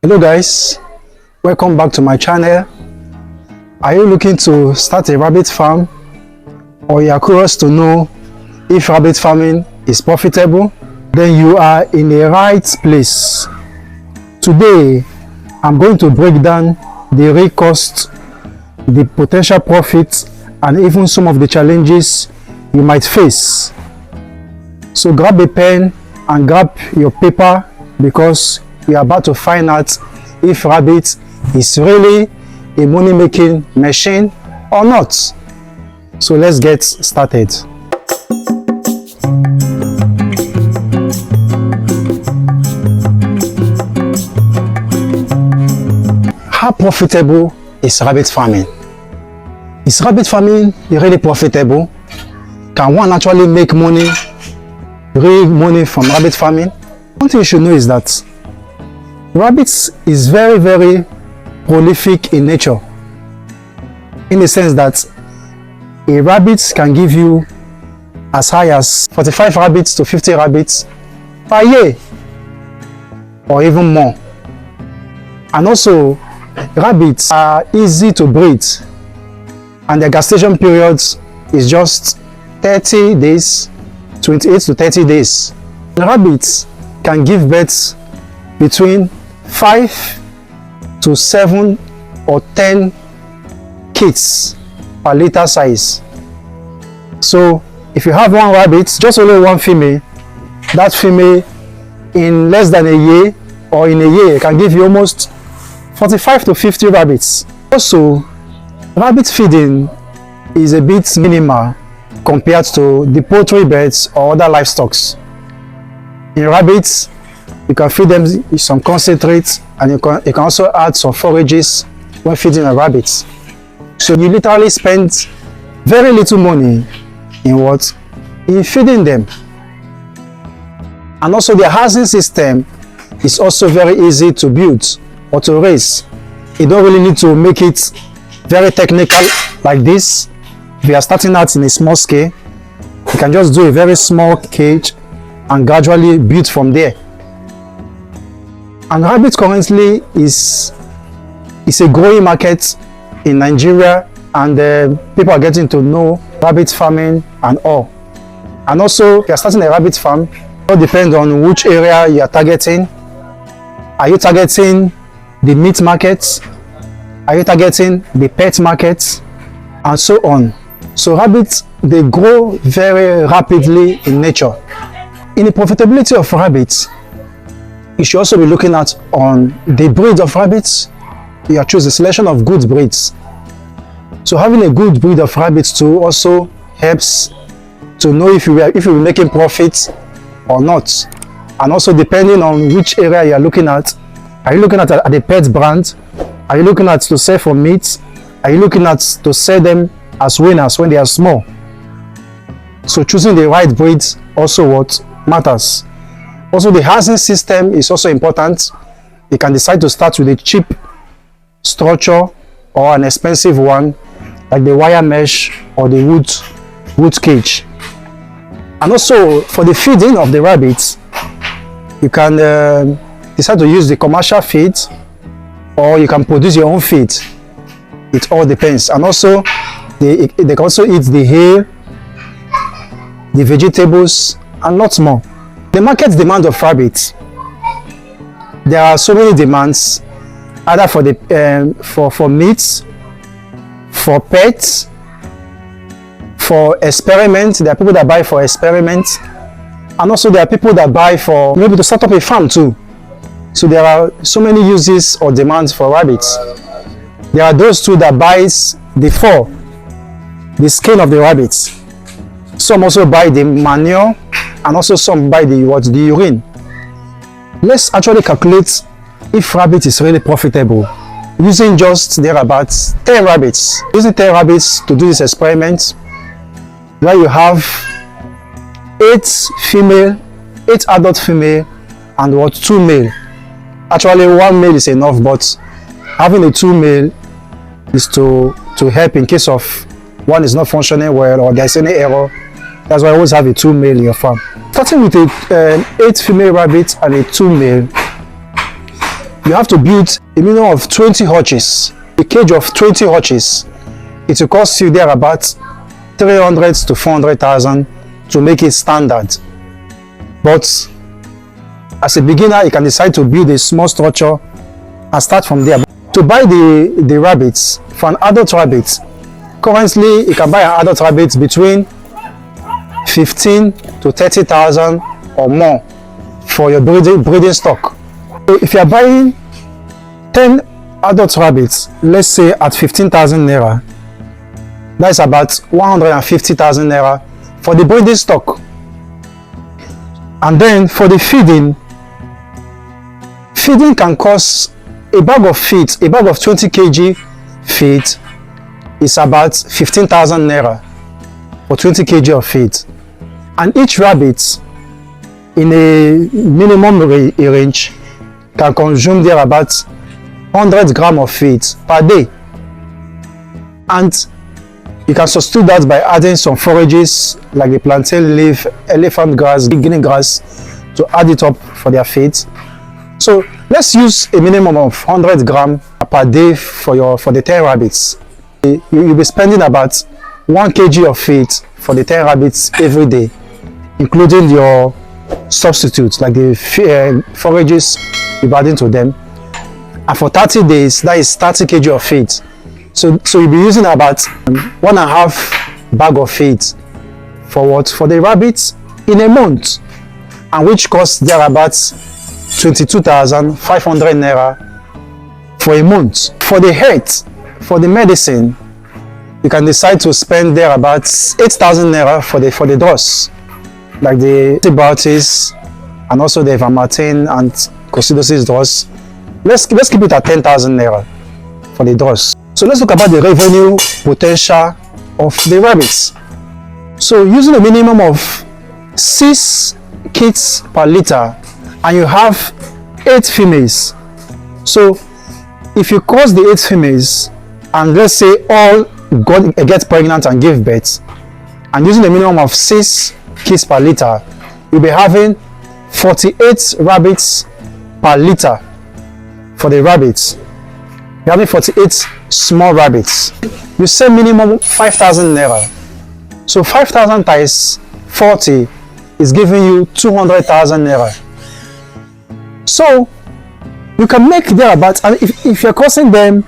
Hello guys, welcome back to my channel. Are you looking to start a rabbit farm, or you are curious to know if rabbit farming is profitable? Then you are in the right place. Today I'm going to break down the real cost, the potential profit, and even some of the challenges you might face. So grab a pen and grab your paper, because we are about to find out if rabbit is really a money-making machine or not. So let's get started. How profitable is rabbit farming? Is rabbit farming really profitable? Can one actually make money, real money, from rabbit farming? One thing you should know is that rabbits is very prolific in nature, in the sense that a rabbit can give you as high as 45 rabbits to 50 rabbits per year, or even more. And also, rabbits are easy to breed, and their gestation periods is just 30 days, 28 to 30 days. Rabbits can give birth between 5 to 7 or 10 kids per litter size. So if you have one rabbit, just only one female, that female in less than a year, or in a year, can give you almost 45 to 50 rabbits. Also, rabbit feeding is a bit minimal compared to the poultry birds or other livestock. In rabbits, you can feed them some concentrates, and you can also add some forages when feeding a rabbit. So you literally spend very little money in feeding them. And also, the housing system is also very easy to build or to raise. You don't really need to make it very technical like this. If you are starting out in a small scale, you can just do a very small cage and gradually build from there. And rabbit currently is a growing market in Nigeria, and people are getting to know rabbit farming and all. And also, if you are starting a rabbit farm, it all depends on which area you are targeting. Are you targeting the meat market? Are you targeting the pet market? And so on. So rabbits, they grow very rapidly in nature. In the profitability of rabbits, you should also be looking at on the breed of rabbits. You choose a selection of good breeds. So having a good breed of rabbits too also helps to know if you will be making profits or not. And also, depending on which area you are looking at, are you looking at the pet brand? Are you looking at to sell for meat? Are you looking at to sell them as winners when they are small? So choosing the right breeds also what matters. Also, the housing system is also important. You can decide to start with a cheap structure or an expensive one, like the wire mesh or the wood cage. And also, for the feeding of the rabbits, you can decide to use the commercial feed, or you can produce your own feed. It all depends. And also, they can also eat the hay, the vegetables, and lots more. The market demand of rabbits, there are so many demands, either for the for meat, for pets, for experiments. There are people that buy for experiments, and also there are people that buy for maybe to start up a farm too. So there are so many uses or demands for rabbits. There are those too that buys the fur, the skin of the rabbits. Some also buy the manure, and also some buy the urine. Let's actually calculate if rabbit is really profitable using just thereabouts 10 rabbits. Using 10 rabbits to do this experiment, where you have 8 adult female and 2 male. Actually, 1 male is enough, but having a 2 male is to help in case of one is not functioning well or there's any error. That's why I always have a 2 male in your farm. Starting with 8 female rabbits and a 2 male, you have to build a minimum of 20 hutches. A cage of 20 hutches, it will cost you there about 300 to 400,000 to make it standard. But as a beginner, you can decide to build a small structure and start from there. To buy the rabbits, for an adult rabbit, currently you can buy an adult rabbit between 15 to 30,000 or more for your breeding stock. So if you are buying 10 adult rabbits, let's say at 15,000 naira, that's about 150,000 naira for the breeding stock. And then for the feeding can cost a bag of feed, a bag of 20 kg feed is about 15,000 naira for 20 kg of feed. And each rabbit in a minimum range can consume there about 100 grams of feed per day. And you can substitute that by adding some forages like the plantain leaf, elephant grass, guinea grass to add it up for their feed. So let's use a minimum of 100 grams per day for the 10 rabbits. You'll be spending about 1 kg of feed for the 10 rabbits every day, including your substitutes like the forages you're adding to them. And for 30 days, that is 30 kg of feed. So you'll be using about 1.5 bag of feed for what? For the rabbits in a month, and which costs there about 22,500 naira for a month. For the health, for the medicine, you can decide to spend there about 8,000 naira for the drugs, like the antibiotics and also the ivermectin and coccidosis drugs. Let's keep it at 10,000 naira for the drugs. So let's look about the revenue potential of the rabbits. So using a minimum of 6 kids per litter, and you have 8 females. So if you cross the 8 females and let's say all get pregnant and give birth, and using a minimum of 6 kids per litter, you'll be having 48 rabbits per litter for the rabbits. You're having 48 small rabbits. You say minimum 5,000 naira. So 5,000 times 40 is giving you 200,000 naira. So you can make there about, and if you're costing them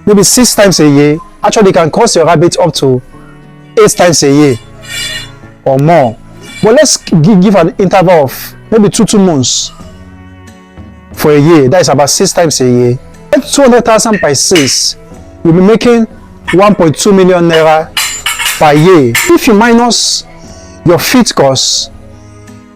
maybe 6 times a year, actually you can cost your rabbit up to 8 times a year or more. But let's give an interval of maybe 2 months for a year. That is about 6 times a year. 200,000 by 6, you'll be making 1.2 million naira per year. If you minus your feed costs,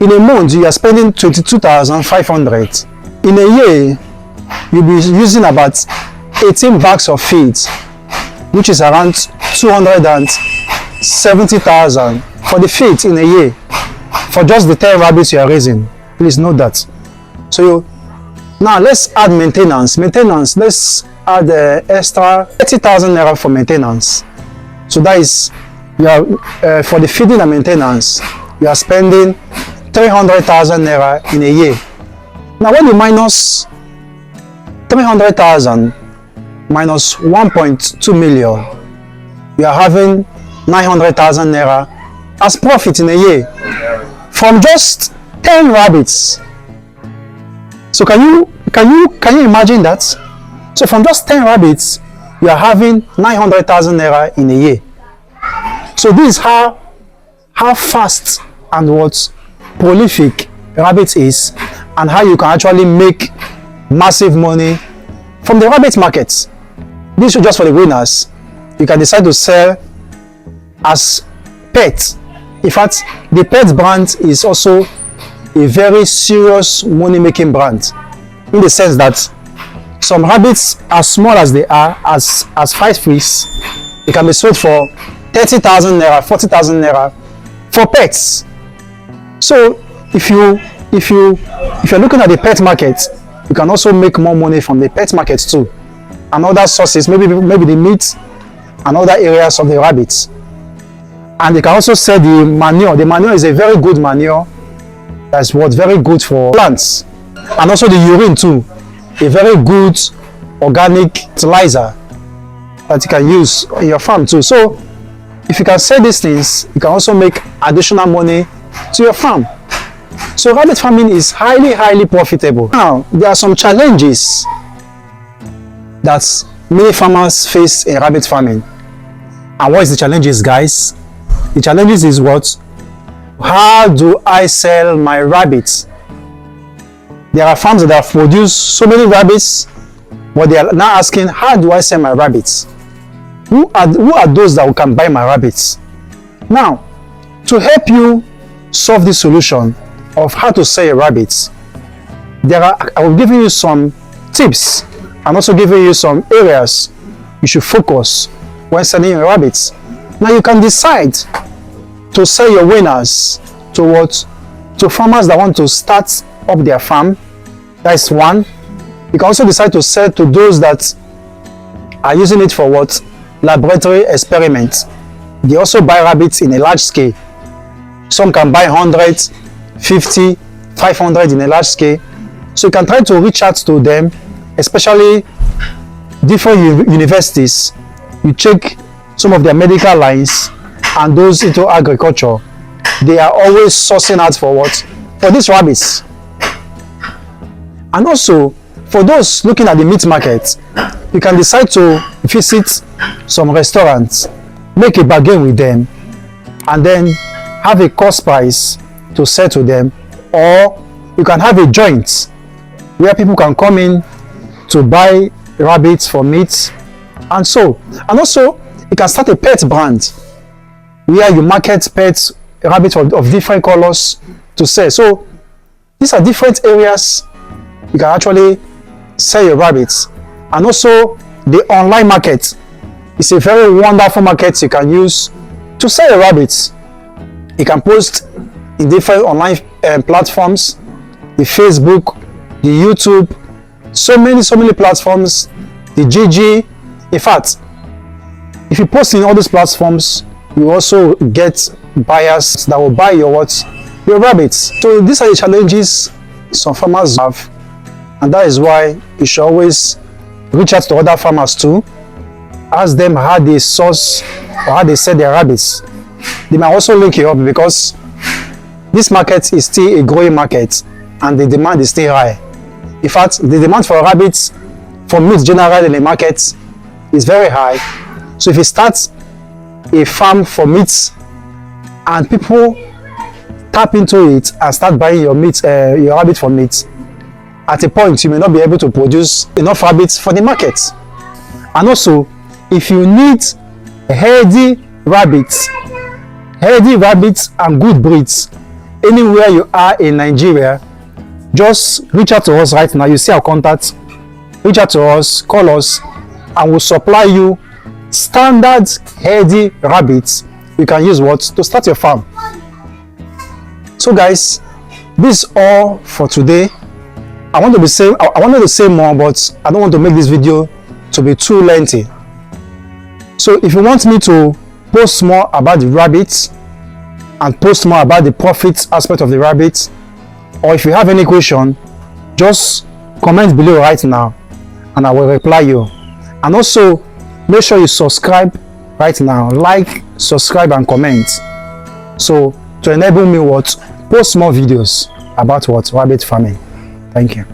in a month you are spending 22,500. In a year, you'll be using about 18 bags of feed, which is around 270,000 for the feed in a year for just the 10 rabbits you are raising. Please note that. So now let's add maintenance. Let's add extra 30,000 naira for maintenance. So that is, for the feeding and maintenance, you are spending 300,000 naira in a year. Now when you minus 300,000 minus 1.2 million, you are having 900,000 naira as profit in a year from just 10 rabbits. So can you imagine that? So from just 10 rabbits, you are having 900,000 naira in a year. So this is how fast and what prolific rabbit is, and how you can actually make massive money from the rabbit market. This is just for the winners. You can decide to sell as pet. In fact, the pet brand is also a very serious money-making brand, in the sense that some rabbits, as small as they are, as 5 feet, they can be sold for 30,000 naira, 40,000 naira for pets. So if you're looking at the pet market, you can also make more money from the pet market too, and other sources, maybe the meat and other areas of the rabbits. And you can also sell the manure. The manure is a very good manure. That's what very good for plants, and also the urine too. a very good organic fertilizer that you can use in your farm too. So if you can sell these things, you can also make additional money to your farm. So rabbit farming is highly profitable. Now, there are some challenges that many farmers face in rabbit farming. And what is the challenges, guys? The challenges is what? How do I sell my rabbits? There are farms that have produced so many rabbits, but they are now asking, how do I sell my rabbits? Who are those that can buy my rabbits? Now, to help you solve this solution of how to sell your rabbits, I will give you some tips and also giving you some areas you should focus when selling your rabbits. Now you can decide to sell your winners to what? To farmers that want to start up their farm. That's one. You can also decide to sell to those that are using it for what? Laboratory experiments. They also buy rabbits in a large scale. Some can buy 100, 50, 500 in a large scale. So you can try to reach out to them, especially different universities. You check some of their medical lines and those into agriculture. They are always sourcing out for what? For these rabbits. And also, for those looking at the meat market, you can decide to visit some restaurants, make a bargain with them, and then have a cost price to sell to them. Or you can have a joint where people can come in to buy rabbits for meat and so. And also, you can start a pet brand where you market pets, rabbits of different colors to sell. So these are different areas you can actually sell your rabbits. And also the online market is a very wonderful market you can use to sell your rabbits. You can post in different online platforms, the Facebook, the YouTube, so many platforms, the GG. In fact, if you post in all these platforms, you also get buyers that will buy your rabbits. So these are the challenges some farmers have, and that is why you should always reach out to other farmers too. Ask them how they source or how they sell their rabbits. They might also link you up, because this market is still a growing market and the demand is still high. In fact, the demand for rabbits, for meat generally in the market, is very high. So if you start a farm for meat and people tap into it and start buying your rabbit for meat, at a point you may not be able to produce enough rabbits for the market. And also, if you need healthy rabbits and good breeds anywhere you are in Nigeria, just reach out to us right now. You see our contact. Reach out to us, call us, and we'll supply you standard healthy rabbits you can use to start your farm. So guys, this is all for today. I wanted to say more, but I don't want to make this video to be too lengthy. So if you want me to post more about the rabbits and post more about the profit aspect of the rabbits, or if you have any question, just comment below right now and I will reply you. And also make sure you subscribe right now, like, subscribe and comment, so to enable me post more videos about rabbit farming. Thank you.